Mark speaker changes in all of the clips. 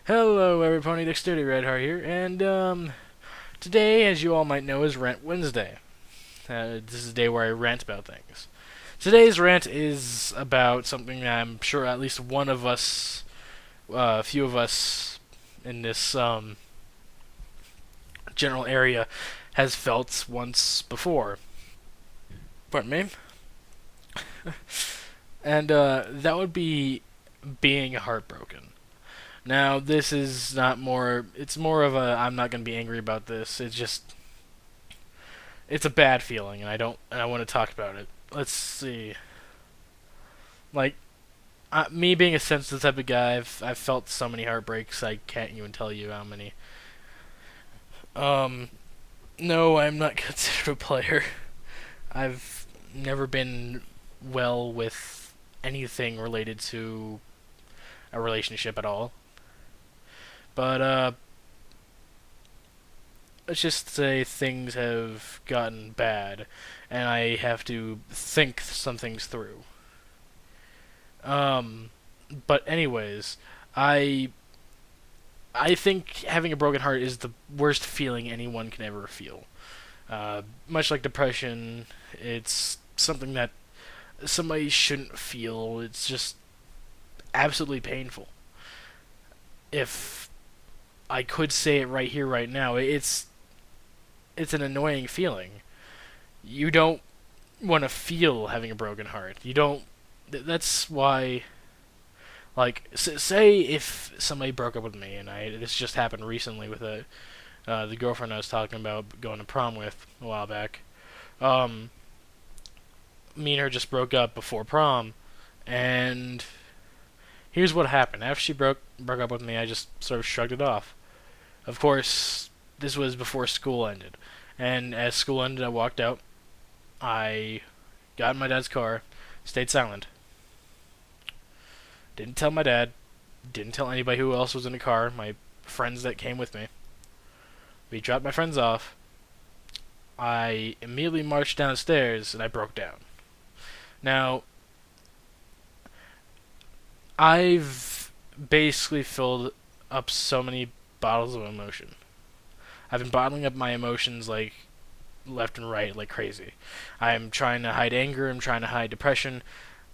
Speaker 1: Hello, everybody. Dexterity Redheart here, and today, as you all might know, is Rant Wednesday. This is a day where I rant about things. Today's rant is about something that I'm sure at least one of us, a few of us in this general area, has felt once before. Pardon me. And that would be being heartbroken. Now, this is not more. It's more of a. I'm not gonna be angry about this. It's just. It's a bad feeling, and I don't. And I want to talk about it. Let's see. Like, me being a sensitive type of guy, I've felt so many heartbreaks. I can't even tell you how many. Um, no, I'm not considered a player. I've never been well with anything related to a relationship at all. But let's just say things have gotten bad, and I have to think some things through. Um, but anyways, I I think having a broken heart is the worst feeling anyone can ever feel. Much like depression, it's something that somebody shouldn't feel. It's just absolutely painful. If I could say it right here, right now, it's an annoying feeling. You don't want to feel having a broken heart. You don't. That's why. Like, say if somebody broke up with me, and this just happened recently with the girlfriend I was talking about going to prom with a while back. Um, Me and her just broke up before prom, and here's what happened. After she broke up with me, I just sort of shrugged it off. Of course, this was before school ended, and as school ended, I walked out. I got in my dad's car, stayed silent. Didn't tell my dad. Didn't tell anybody who else was in the car. My friends that came with me. We dropped my friends off. I immediately marched down the stairs and I broke down. Now, I've basically filled up so many bottles of emotion. I've been bottling up my emotions like left and right like crazy. I'm trying to hide anger, I'm trying to hide depression,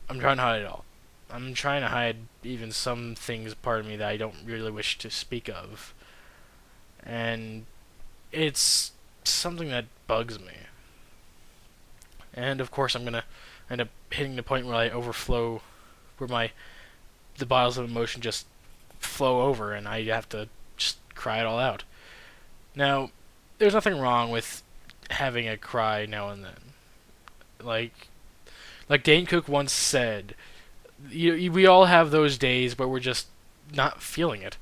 Speaker 1: I'm trying to hide it all. I'm trying to hide even some things part of me that I don't really wish to speak of. And it's something that bugs me. And of course I'm gonna end up hitting the point where I overflow, where the bottles of emotion just flow over and I have to just cry it all out. Now, there's nothing wrong with having a cry now and then. Like Dane Cook once said, we all have those days where we're just not feeling it.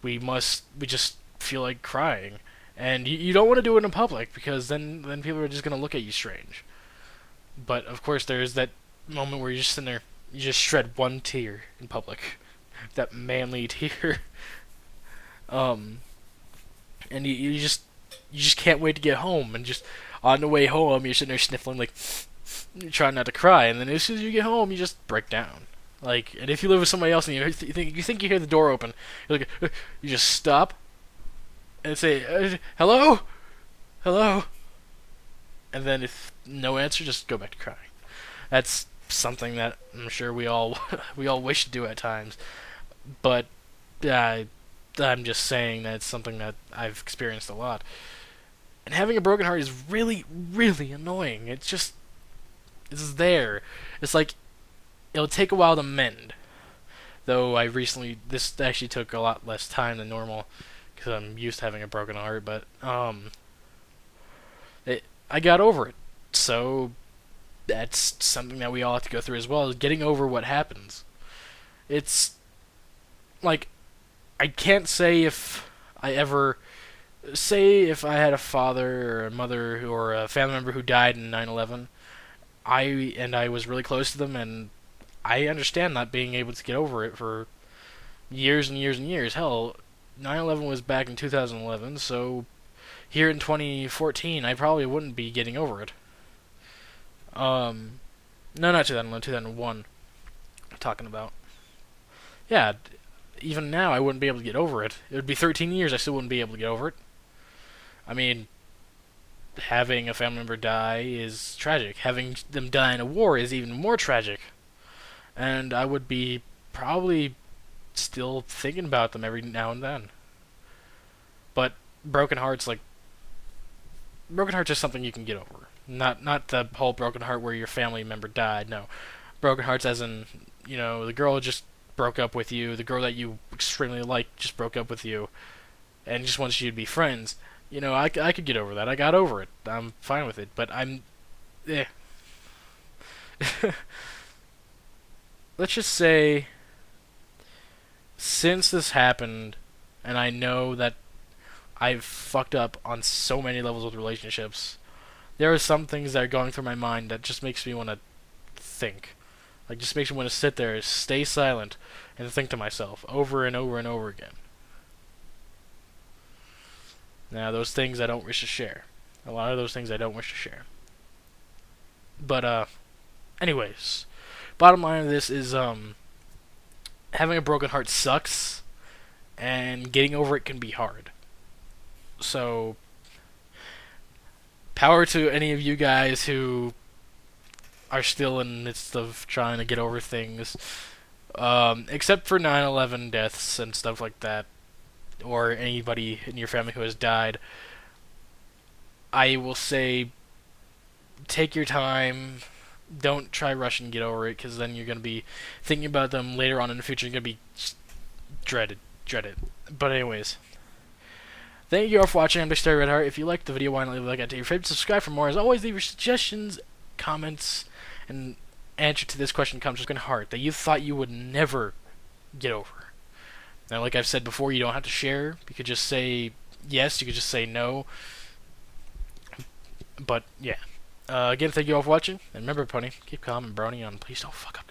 Speaker 1: We just feel like crying, and you don't want to do it in public because then people are just gonna look at you strange. But of course, there's that moment where you're just sitting there, you just shred one tear in public, that manly tear, um, and you just can't wait to get home, and just on the way home you're sitting there sniffling like you're trying not to cry, and then as soon as you get home you just break down. Like, and if you live with somebody else and you think you hear the door open, you're like, you just stop and say, "Hello, hello," and then if no answer, just go back to crying. That's something that I'm sure we all we all wish to do at times, but uh, I'm just saying that it's something that I've experienced a lot. And having a broken heart is really, really annoying. It's there. It's like it'll take a while to mend. Though this actually took a lot less time than normal because I'm used to having a broken heart. But I got over it. So that's something that we all have to go through as well. Is getting over what happens. It's like I can't say if I ever say if I had a father or a mother or a family member who died in 9/11. I was really close to them, and I understand not being able to get over it for years and years and years. Hell, 9/11 was back in 2011, so here in 2014, I probably wouldn't be getting over it. No, not 2011, 2001. I'm talking about. Yeah, even now, I wouldn't be able to get over it. It would be 13 years, I still wouldn't be able to get over it. I mean, having a family member die is tragic. Having them die in a war is even more tragic. And I would be probably still thinking about them every now and then. But broken hearts, like, broken hearts is something you can get over. Not the whole broken heart where your family member died. No, broken hearts as in, the girl just broke up with you. The girl that you extremely like just broke up with you, and just wants you to be friends. I could get over that. I got over it. I'm fine with it. But eh. Let's just say, since this happened, and I know that I've fucked up on so many levels with relationships, there are some things that are going through my mind that just makes me want to think. Like, just makes me want to sit there, stay silent, and think to myself over and over and over again. Now, those things I don't wish to share. A lot of those things I don't wish to share. But, anyways, bottom line of this is, having a broken heart sucks, and getting over it can be hard. So, power to any of you guys who are still in the midst of trying to get over things. Except for 9/11 deaths and stuff like that, or anybody in your family who has died, I will say, take your time. Don't try rushing and get over it, because then you're going to be thinking about them later on in the future. You're going to be dreaded. But anyways, thank you all for watching. I'm Dexter Redheart. If you liked the video, why not leave a like and tell your favorites, subscribe for more. As always, leave your suggestions, comments, and answer to this question comes from heart that you thought you would never get over. Now, like I've said before, you don't have to share. You could just say yes. You could just say no. But yeah. Again, thank you all for watching. And remember, Pony, keep calm and brony on. Please don't fuck up.